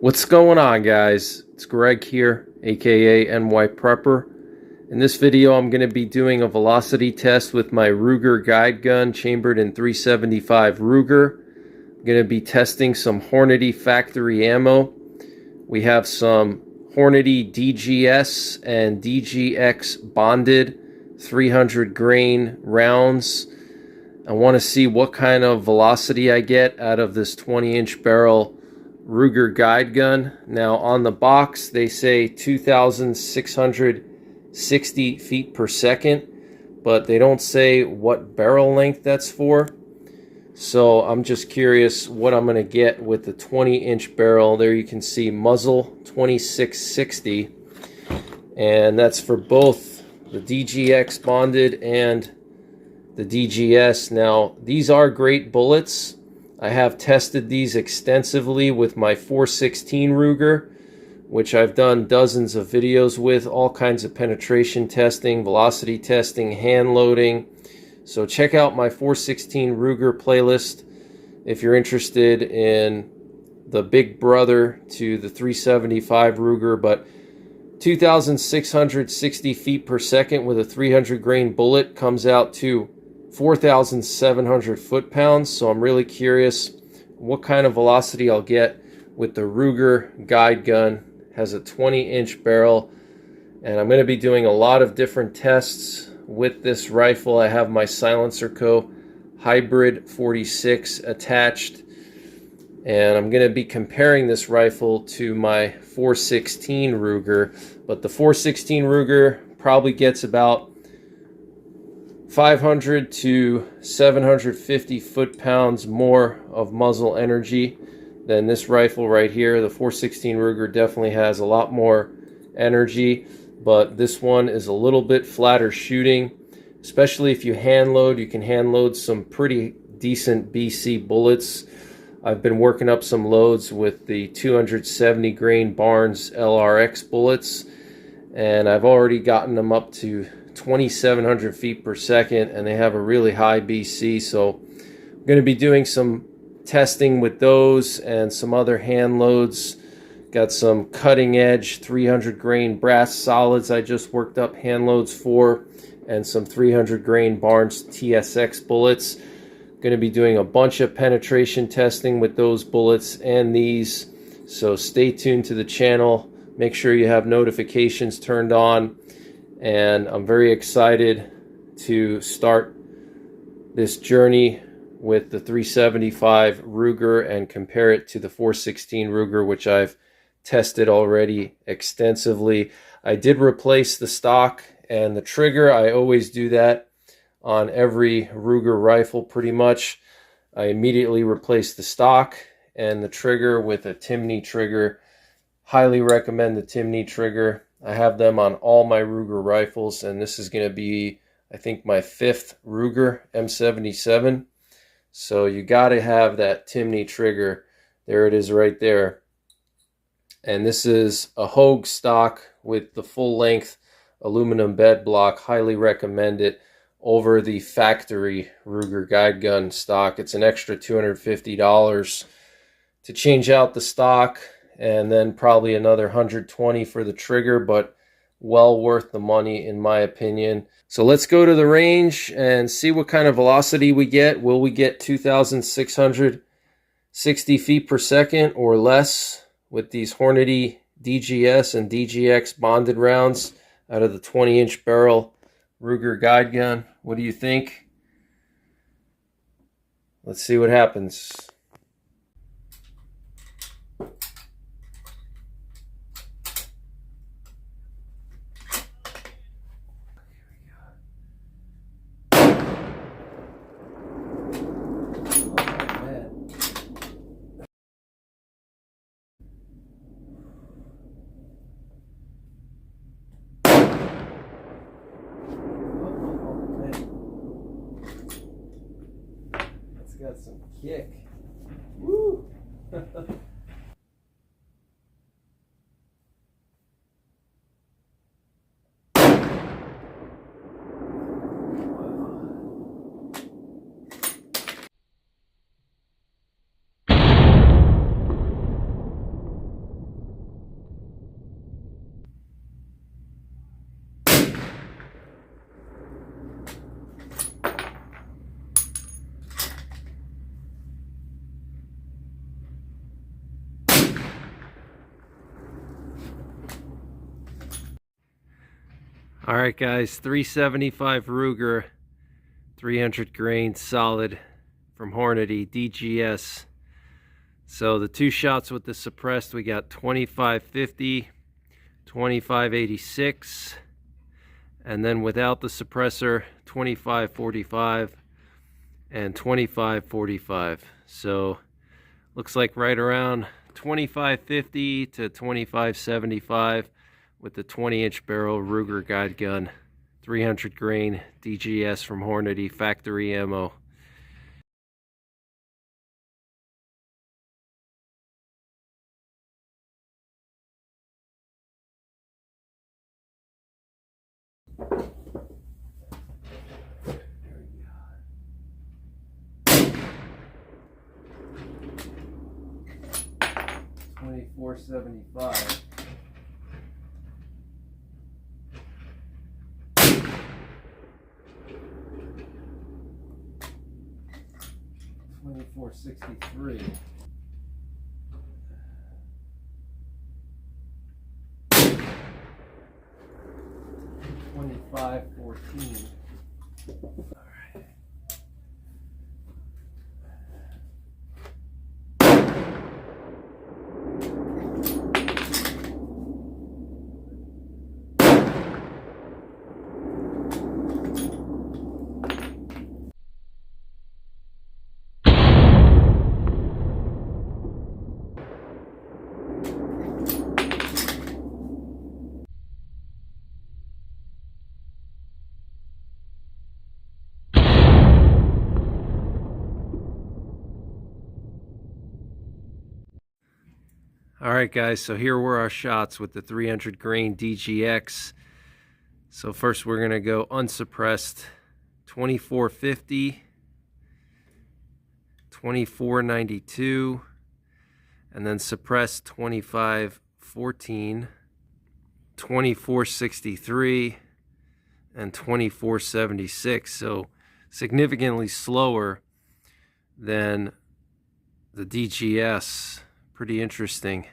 What's going on, guys? It's Greg here, aka NYPrepper. In this video, I'm going to be doing a velocity test with my Ruger guide gun chambered in 375 Ruger. I'm going to be testing some Hornady factory ammo. We have some Hornady DGS and DGX bonded 300 grain rounds. I want to see what kind of velocity I get out of this 20-inch barrel Ruger guide gun. Now on the box they say 2,660 feet per second, but they don't say what barrel length that's for. So I'm just curious what I'm going to get with the 20-inch barrel. There you can see muzzle 2660, and that's for both the DGX bonded and the DGS. Now these are great bullets. I have tested these extensively with my 416 Ruger, which I've done dozens of videos with, all kinds of penetration testing, velocity testing, hand loading. So check out my 416 Ruger playlist if you're interested in the big brother to the 375 Ruger. But 2,660 feet per second with a 300 grain bullet comes out to 4,700 foot-pounds. So I'm really curious what kind of velocity I'll get with the Ruger guide gun. It has a 20-inch barrel, and I'm going to be doing a lot of different tests with this rifle. I have my Silencer Co. Hybrid 46 attached, and I'm going to be comparing this rifle to my 416 Ruger. But the 416 Ruger probably gets about 500 to 750 foot-pounds more of muzzle energy than this rifle right here. The 416 Ruger definitely has a lot more energy, but this one is a little bit flatter shooting, especially if you hand load. You can hand load some pretty decent BC bullets. I've been working up some loads with the 270 grain Barnes LRX bullets, and I've already gotten them up to 2,700 feet per second, and they have a really high BC. So I'm going to be doing some testing with those and some other hand loads. Got some cutting edge 300 grain brass solids I just worked up hand loads for, and some 300 grain Barnes TSX bullets. Going to be doing a bunch of penetration testing with those bullets and these. So stay tuned to the channel. Make sure you have notifications turned on. And I'm very excited to start this journey with the 375 Ruger and compare it to the 416 Ruger, which I've tested already extensively. I did replace the stock and the trigger. I always do that on every Ruger rifle pretty much. I immediately replaced the stock and the trigger with a Timney trigger. Highly recommend the Timney trigger. I have them on all my Ruger rifles, and this is going to be, I think, my 5th Ruger M77. So you got to have that Timney trigger. There it is right there. And this is a Hogue stock with the full-length aluminum bed block. Highly recommend it over the factory Ruger guide gun stock. It's an extra $250 to change out the stock, and then probably another $120 for the trigger, but well worth the money in my opinion. So let's go to the range and see what kind of velocity we get. Will we get 2,660 feet per second or less with these Hornady DGS and DGX bonded rounds out of the 20-inch barrel Ruger guide gun? What do you think? Let's see what happens. Got some kick. Woo! All right, guys, 375 Ruger, 300 grain solid from Hornady, DGS. So the two shots with the suppressed, we got 2550, 2586, and then without the suppressor, 2545 and 2545. So looks like right around 2550 to 2575 with the 20-inch barrel Ruger guide gun, 300 grain DGS from Hornady, factory ammo. $24.75. $24.63. $25.14. All right, guys, so here were our shots with the 300 grain DGX. So first we're going to go unsuppressed, 2450, 2492, and then suppressed 2514, 2463, and 2476. So significantly slower than the DGS. Pretty interesting.